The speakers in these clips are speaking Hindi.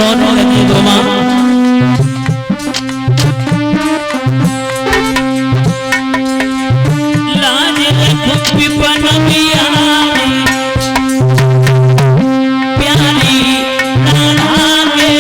रोने लगी गोमा। लाज रख पिपन पियारी प्यारी राधा के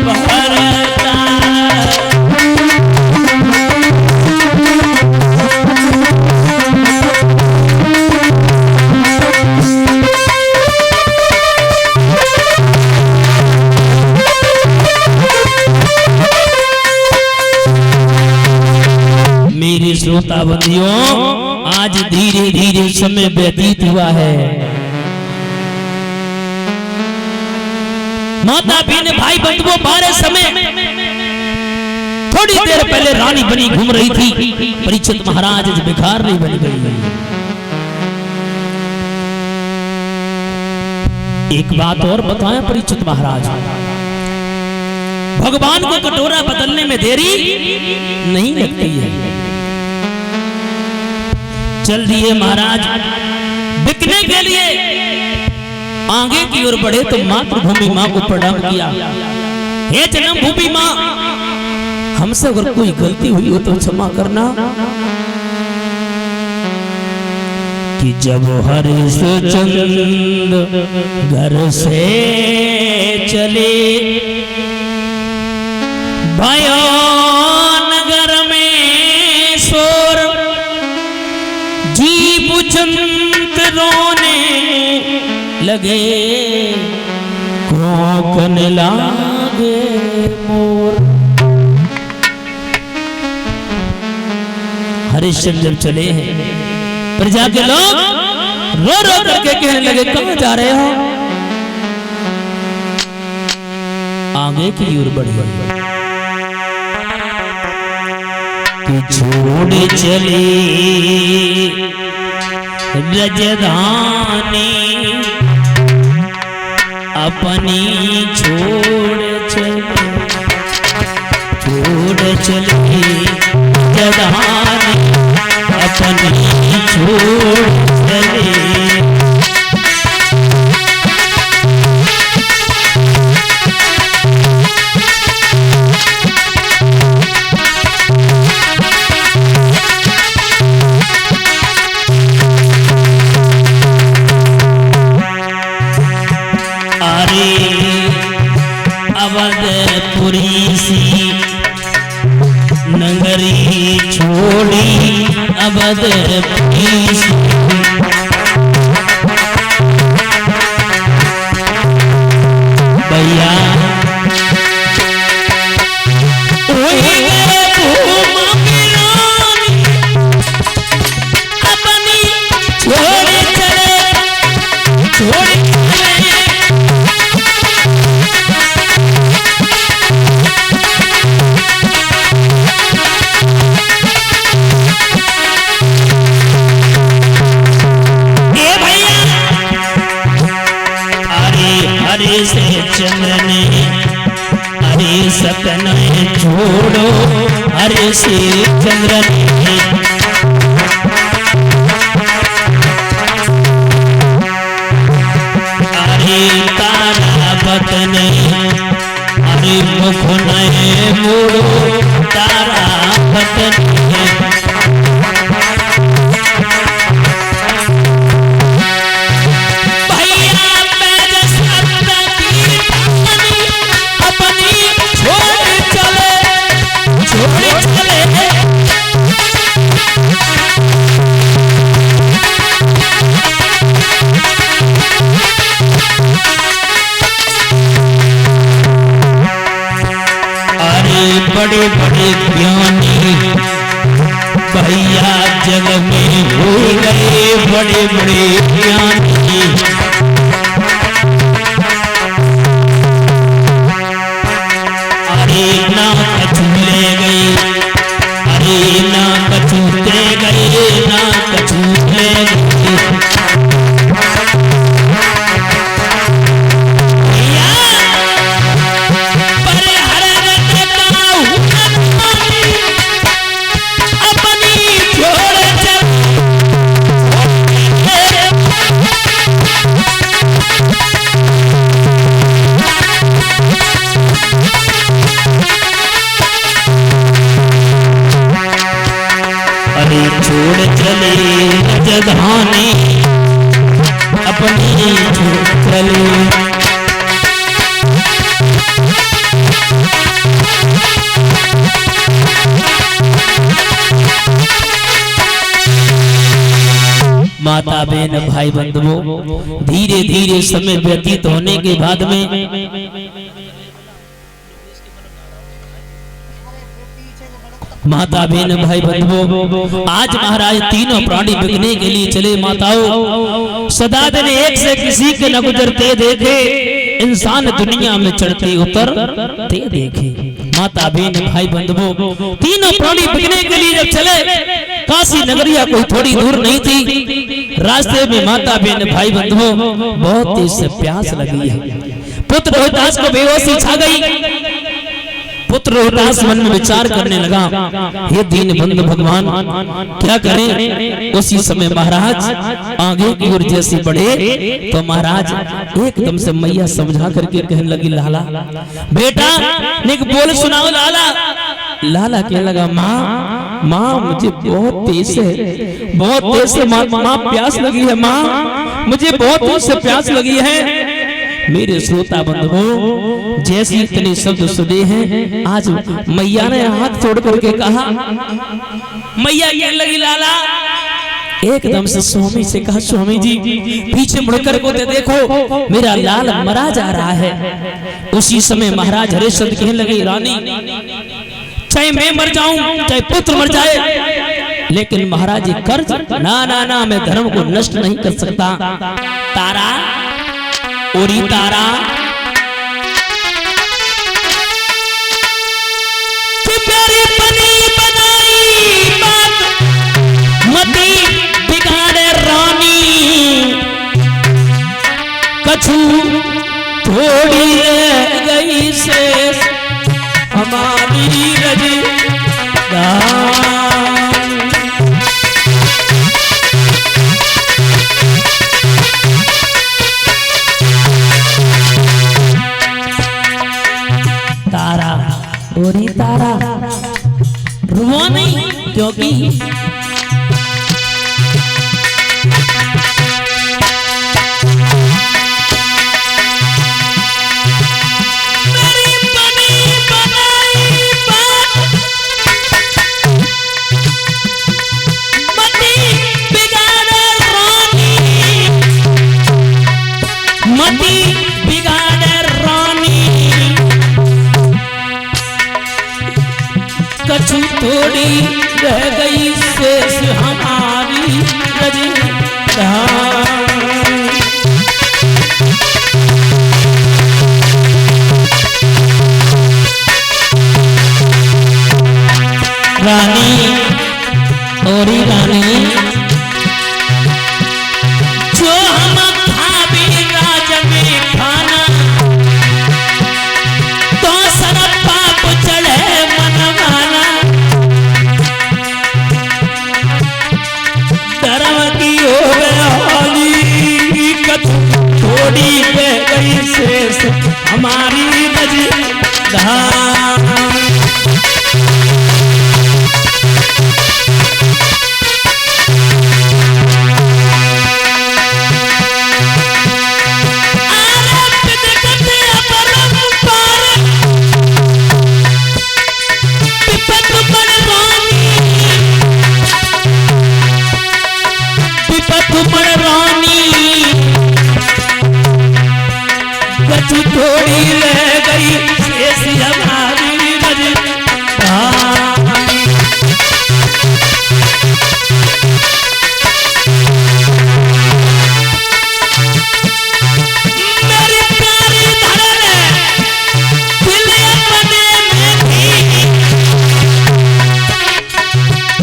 बहरता। मेरे श्रोता बंदियों, आज धीरे धीरे समय व्यतीत हुआ है। माता बहन भाई बंधुओं, बारह समय थोड़ी देर पहले रानी बनी घूम रही थी, परीक्षित महाराज बेकार नहीं बन गई। एक बात और बताएं परीक्षित महाराज, भगवान को कटोरा बदलने में देरी नहीं लगती है। चल दिए महाराज बिकने के लिए, आगे की ओर बढ़े तो मातृभूमि मां को प्रणाम किया। हे जन्मभूमि मां, हमसे अगर कोई गलती हुई हो तो क्षमा करना। कि जब हरिश्चंद्र घर से चले, भयो नगर में शोर, जीव जंत रोने लगे, कोकने लागे मोर। हरिश्चंद्र जब चले हैं, प्रजा के लोग रो रो करके कहने लगे, कहां जा रहे हो? आगे की ओर बढ़ी। तू छोड़ चले रजधानी, अपनी छोड़ चले, छोड़ चले रजधानी, अपनी छोड़ चले। अवधपुरी सी नगरी छोड़ी, अवधपुरी सी भैया अपनी छोड़ चले, छोड़ से चंद्रने, हरे सपन छोड़ो, हरे से चंद्रने। हरे तारा बतन, हरे मुख नए मोड़ो, तारा बतन। बड़े बड़े ज्ञानी भैया जग में हो गए, बड़े बड़े ज्ञानी। अरे ना कछु ले गए, अरे ना कछु दे गए, ना कछु ले गए। अपनी छोड़ चल माता बहन भाई बंधुओं, धीरे धीरे समय व्यतीत होने के बाद में माता बहन भाई बंधुओं, आज महाराज तीनों प्राणी बिकने के लिए चले। माताओं, सदा दिन एक से किसी के न गुजरते देखे, इंसान दुनिया में चढ़ते उतरते देखे। माता बहन भाई बंधुओं, तीनों प्राणी बिकने के लिए जब चले, काशी नगरिया कोई थोड़ी दूर नहीं थी। रास्ते में माता बहन भाई बंधुओं, बहुत तेज से प्यास लगी है। पुत्र रोहिदास को बेहोशी छा गई। पुत्र रोहिदास मन में विचार करने लगा, हे दीन बंधु भगवान, क्या करें। उसी समय महाराज आगे की ओर जैसे बढ़े तो महाराज एकदम से मैया समझा करके कहने लगी, लाला बेटा निक बोल सुनाओ। लाला लाला कहने लगा, माँ माँ मुझे बहुत तेज से माँ प्यास लगी है। माँ मुझे बहुत तेज से प्यास लगी है। मेरे श्रोता बंधुओं, जैसे इतने शब्द सुने हैं, आज मैया ने हाथ छोड़ करके कहा, मैया कहने लगी, लाला एकदम से स्वामी से कहा, स्वामी जी पीछे मुड़कर को देखो, मेरा लाल मरा जा रहा है। उसी समय महाराज हरिश्चंद्र कहने लगे, रानी चाहे मैं मर जाऊं, चाहे पुत्र मर जाए, लेकिन महाराज जी कर्ज ना ना ना, मैं धर्म को नष्ट नहीं कर सकता। तारा ओरी तारा प्यारी बनी बनाई बात मती बिगाड़े रानी, कछु थोड़ी रह गई शेष हमारी रजदानी। ओरी तारा रुआ नहीं, क्योंकि मेरी बनी बनाई बात मती बिगाड़े रानी, मती बिगाड़े रानी, कछु थोड़ी रह गई शेष हमारी रजदानी। रानी ओरी रानी, जो हम भाभी राज में खाना, तो सर पाप चढ़े मनवाना, धर्म की होली थोड़ी रह गई शेष हमारी रजदानी। थोड़ी रह गई शेष हमारी रजदानी। मेरी प्यारी धड़न दिल अपने में थी,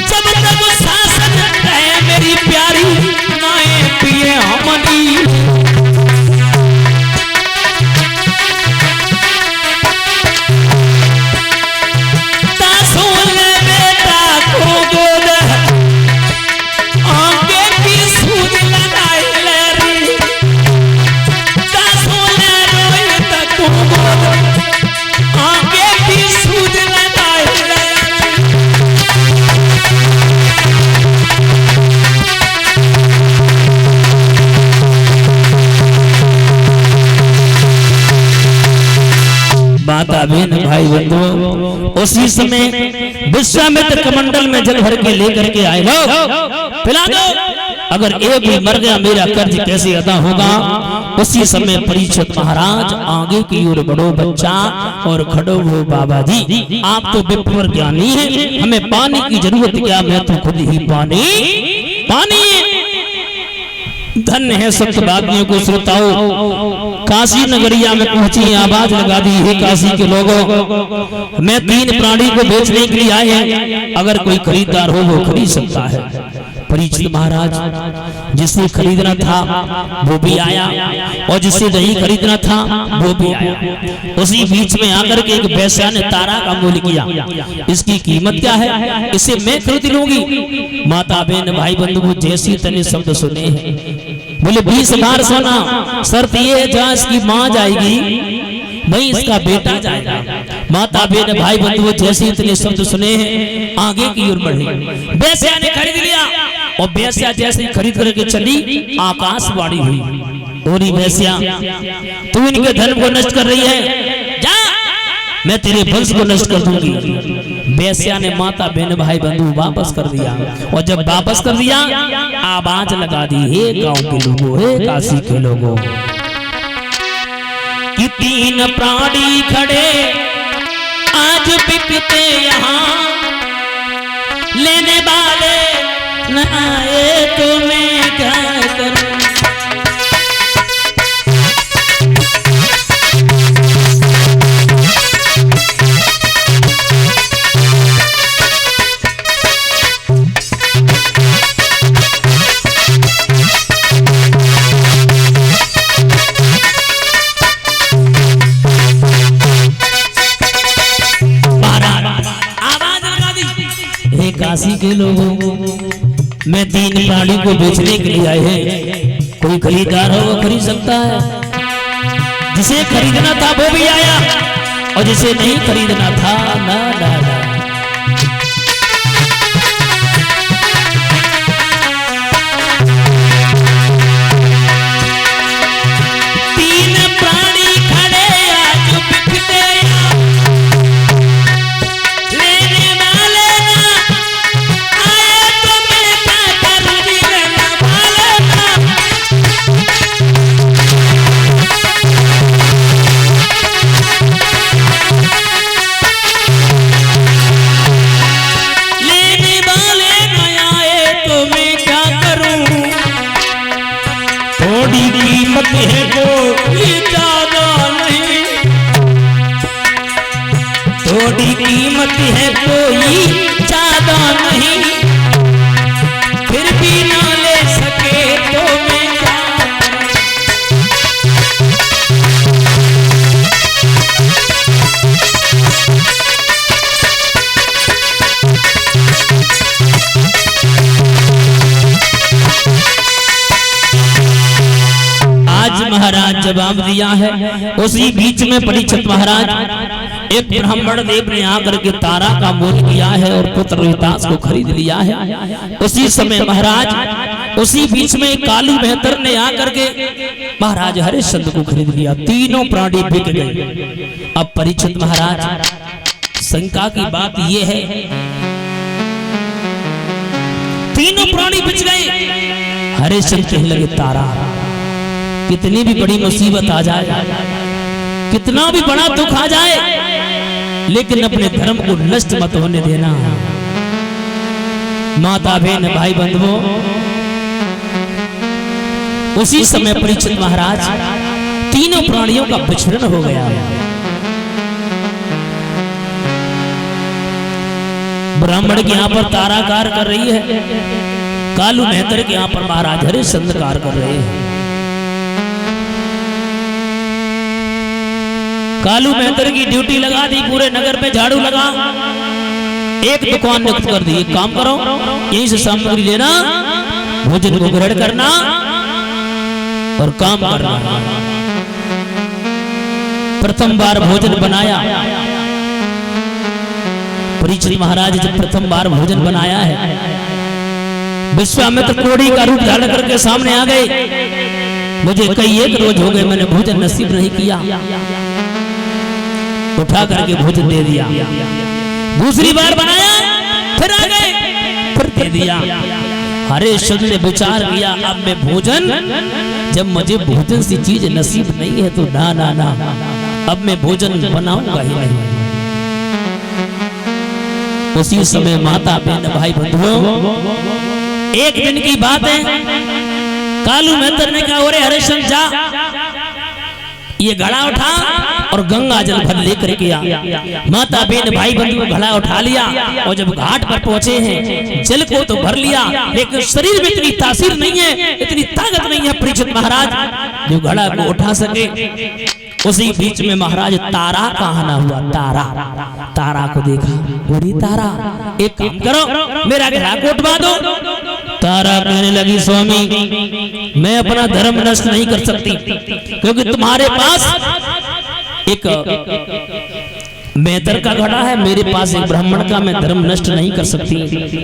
जब तक शासन रहे मेरी प्यारी नाए पिए हमनी। माता बहन भाई बंधुओं, उसी समय विश्वामित्र कमंडल में जल भर के लेकर के आए, लो पिला दो। अगर एक भी मर गया मेरा कर्ज कैसे अदा होगा। उसी समय परीक्षित महाराज आगे की ओर बढ़ो बच्चा और खड़ो हो बाबा जी, आप तो विप्रवर ज्ञानी है, हमें पानी की जरूरत क्या, मैं तो खुद ही पानी पानी। धन्य है सत्य वादियों को श्रोताओ, काशी नगरिया में पहुंची आवाज लगा दी है काशी के लोगों, मैं 3 प्राणी को बेचने के लिए आए हैं, अगर कोई खरीदार हो वो खरीद सकता है। परीक्षित महाराज जिसे खरीदना था वो भी आया और जिसे नहीं खरीदना था वो भी आया। उसी बीच में आकर के एक वेश्या ने तारा का मोल किया, इसकी कीमत क्या है, इसे मैं खरीद लूंगी। माता बहन भाई बंधु जैसी तने शब्द सुने हैं, बोले 20,000 सोना, शर्त ये है जहां इसकी मां जाएगी वहीं इसका बेटा जाएगा। माता बहन भाई बंधु जैसे इतने शब्द सुने हैं आगे की ओर बढ़े। वेश्या ने खरीद लिया और वेश्या जैसे खरीद करके चली आकाशवाणी हुई, ओरी वेश्या तू इनके धन को नष्ट कर रही है, जा मैं तेरे वंश को नष्ट कर दूंगी। वेश्या ने माता बहन भाई बंधु वापस कर दिया और जब वापस कर दिया आवाज लगा दी, हे गांव के लोगों, हे काशी के लोगों, कि 3 प्राणी खड़े आज बिकते यहाँ, लेने वाले न आए तो मैं क्या करूं। काशी के लोगों, मैं 3 प्राणी को बेचने के लिए आए हैं, कोई खरीदार हो वो खरीद सकता है। जिसे खरीदना था वो भी आया और जिसे नहीं खरीदना था ना ना ना। थोड़ी कीमत है कोई ज्यादा नहीं, फिर भी ना ले सके तो मैं क्या। आज महाराज जवाब दिया है। उसी बीच में परीक्षित महाराज एक ब्राह्मण देव ने आकर के तारा का मोल किया है और पुत्र रोहितास को खरीद लिया है। उसी समय महाराज उसी बीच में कालू मेहतर ने आकर के महाराज हरिश्चंद्र को खरीद लिया। 3 प्राणी बिक गए। अब परीक्षित महाराज शंका की बात यह है, 3 प्राणी बिक गए। हरिश्चंद्र कहने लगे तारा कितनी भी बड़ी मुसीबत आ जाए, कितना भी बड़ा दुख आ जाए, लेकिन अपने धर्म को नष्ट मत होने देना। माता बहन भाई बंधुओं, उसी समय परीक्षित महाराज 3 प्राणियों का विचरण हो गया। ब्राह्मण के यहाँ पर तारा कार कर रही है, कालू मेहतर के यहाँ पर महाराज हरिश्चंद्र कार कर रहे हैं। कालू मेहतर की ड्यूटी लगा दी, पूरे नगर पे झाड़ू लगा, एक दुकान नियुक्त कर दी, एक काम करो यहीं से सामग्री लेना, भोजन को ग्रहण करना और काम करना। प्रथम बार भोजन बनाया। परीक्षित महाराज जब प्रथम बार भोजन बनाया है, विश्वामित्र कोड़ी का रूप धारण करके सामने आ गए। मुझे कई 1 रोज हो गए मैंने भोजन नसीब नहीं किया, उठा करके भोजन दे दिया। दूसरी बार बनाया, फिर आ गए, फिर दे दिया। हरिश्चंद्र ने विचार किया, अब मैं भोजन, जब मुझे भोजन सी चीज नसीब नहीं है तो ना ना ना, अब मैं भोजन बनाऊंगा ही नहीं। उसी समय माता बहन भाई बंधुओं, एक दिन की बात है, कालू मेहतर ने कहा, अरे हरिश्चंद्र जा, ये घड़ा उठा और गंगा जल भर लेकर के आ। माता बहन भाई बंधु घड़ा उठा लिया और जब घाट पर पहुंचे हैं, जल को तो भर लिया, लेकिन शरीर में इतनी तासीर नहीं है, इतनी ताकत नहीं है परीक्षित महाराज जो घड़ा को उठा सके। उसी बीच में महाराज तारा का आना हुआ। तारा को देखा, बोली तारा एक काम करो, मेरा घड़ा को उठवा दो। तारा कहने लगी, स्वामी मैं अपना धर्म नष्ट नहीं कर सकती, क्योंकि तुम्हारे पास एक मेहतर का घड़ा है, मेरे पास एक ब्राह्मण का, मैं धर्म नष्ट नहीं कर सकती।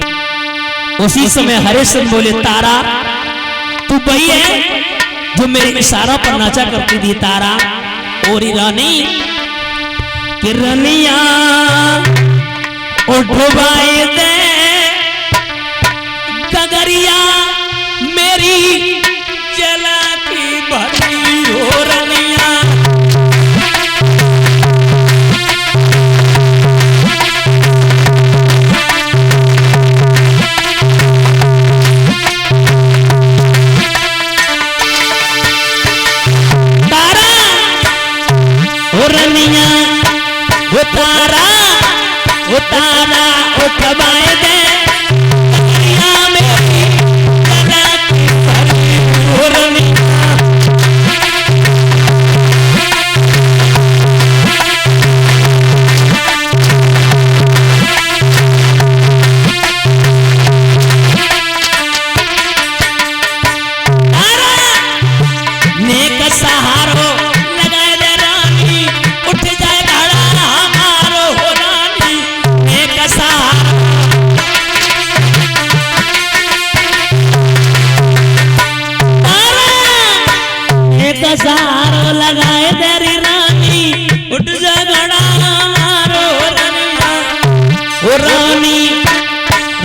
उसी समय हरिश्चंद्र बोले, तारा तू वही है जो मेरे इशारा पर नाचा करती थी। तारा और रानी कि रनिया उठवाए दे गगरिया मेरी जला की भरी हो रनिया। तारा उठवाए दे मेरी जला की भरी हो रनिया। नेक सहारो लगाए दे रानी, उठ जाए घड़ा हमारो हो रानी। नेक सहारो लगाए दे रे रानी, उठ जाए घड़ा हमारो हो रानिया। ओ रानी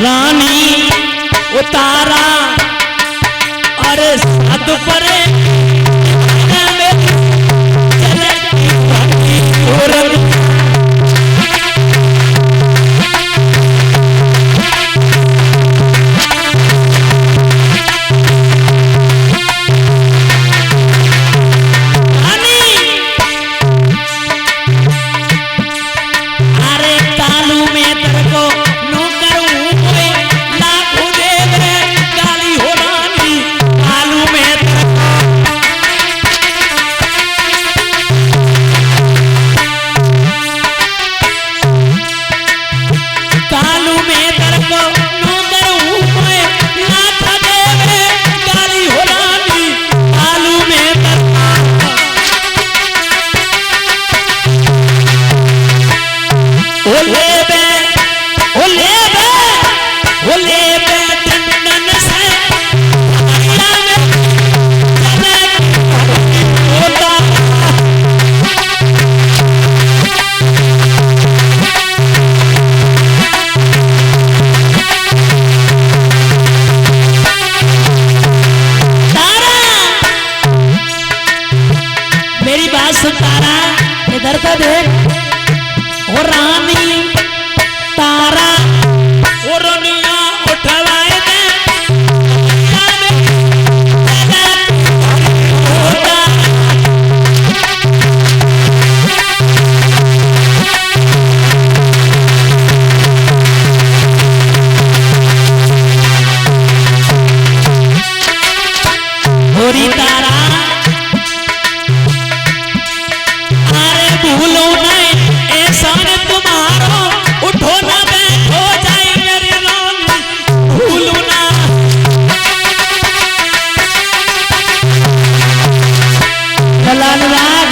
रानी उतारा अरे साध परे इधर का देख। और रानी तारा और रनिया उठवाए दे होरी तारा भूलो नहीं ऐसा तुम्हारो, उठो ना बैठो जाए मेरी रानी, भूलो ना। लाल राज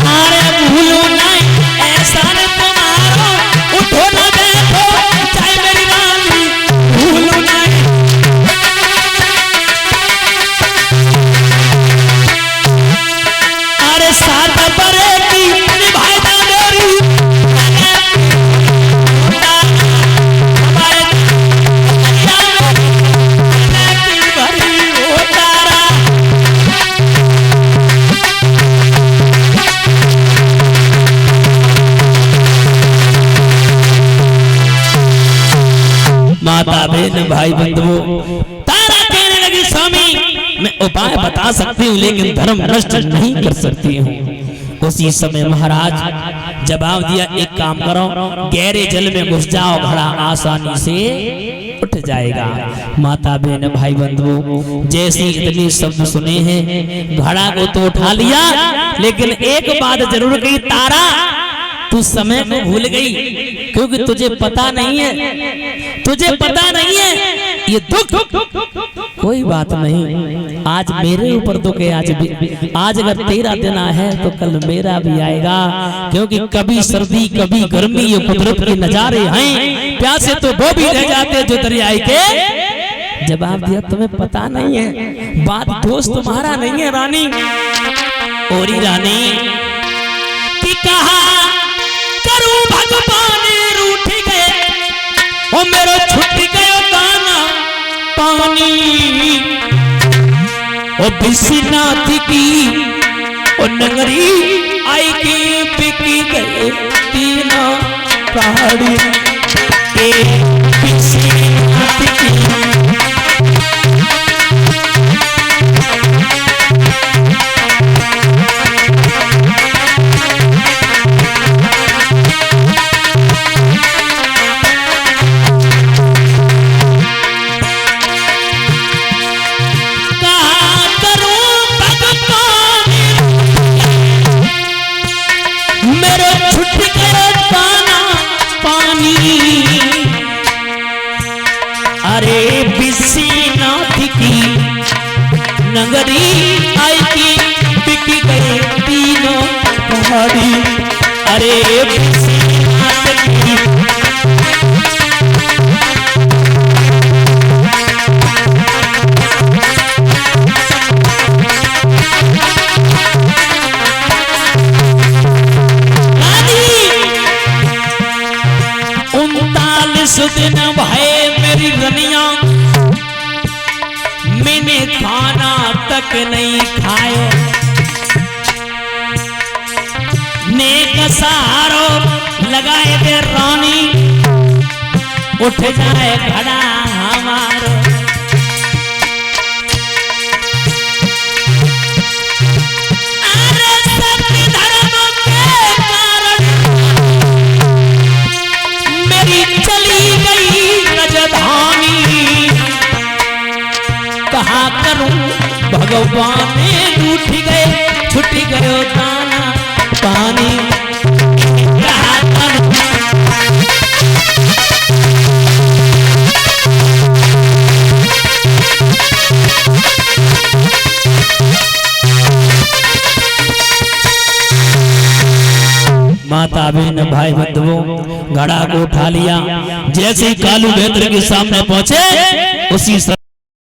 अरे भूलो नहीं ऐसा तुम्हारो, उठो ना बैठो जाए मेरी रानी, भूलो नहीं। अरे साथ परे की निभाएगा मेरी बहन भाई बंधुओं, तारा कहने लगी स्वामी मैं उपाय बता सकती हूँ लेकिन धर्म नष्ट नहीं कर सकती हूँ। उसी समय महाराज जवाब दिया, एक काम करो, गहरे जल में घुस जाओ, घड़ा आसानी से उठ जाएगा। माता बहन भाई बंधुओं, जैसे इतने शब्द सुने हैं, घड़ा को तो उठा लिया, लेकिन एक बात जरूर कही, तारा तू समय को भूल गई, क्योंकि तुझे पता नहीं है, तुझे पता नहीं है ये दुख। कोई बात नहीं, आज मेरे ऊपर दुख है, आज अगर तेरा दिन है तो कल मेरा भी आएगा, क्योंकि कभी सर्दी कभी गर्मी ये कुदरत के नजारे हैं, प्यासे तो वो भी रह जाते जो दरियाई के। जवाब दिया, तुम्हें पता नहीं है, बात दोस्त तुम्हारा नहीं है रानी। ओरी रानी की कहा करूं भगवान रूठ गए, ओ मेरो छूट गयो दाना पानी, ओ विश्वनाथ की ओ नगरी आई के बिकी गए तीनों पहाड़ी के विश्वनाथ की। अरे विश्वनाथ की नगरी आई की बिक गए तीनों पहाड़ी, अरे विश्वनाथ की। दिन भाई मेरी रनिया, मैंने खाना तक नहीं खाए, नेक सहारो लगाए दे रानी, उठ जाए घड़ा हमारो। कहा करूं भगवान रूठ गए, छूट गयो दाना पानी, कहा करूं। माता बहन भाई बंधुओं, घड़ा को उठा लिया, जैसे कालू बेहतर के सामने पहुंचे उसी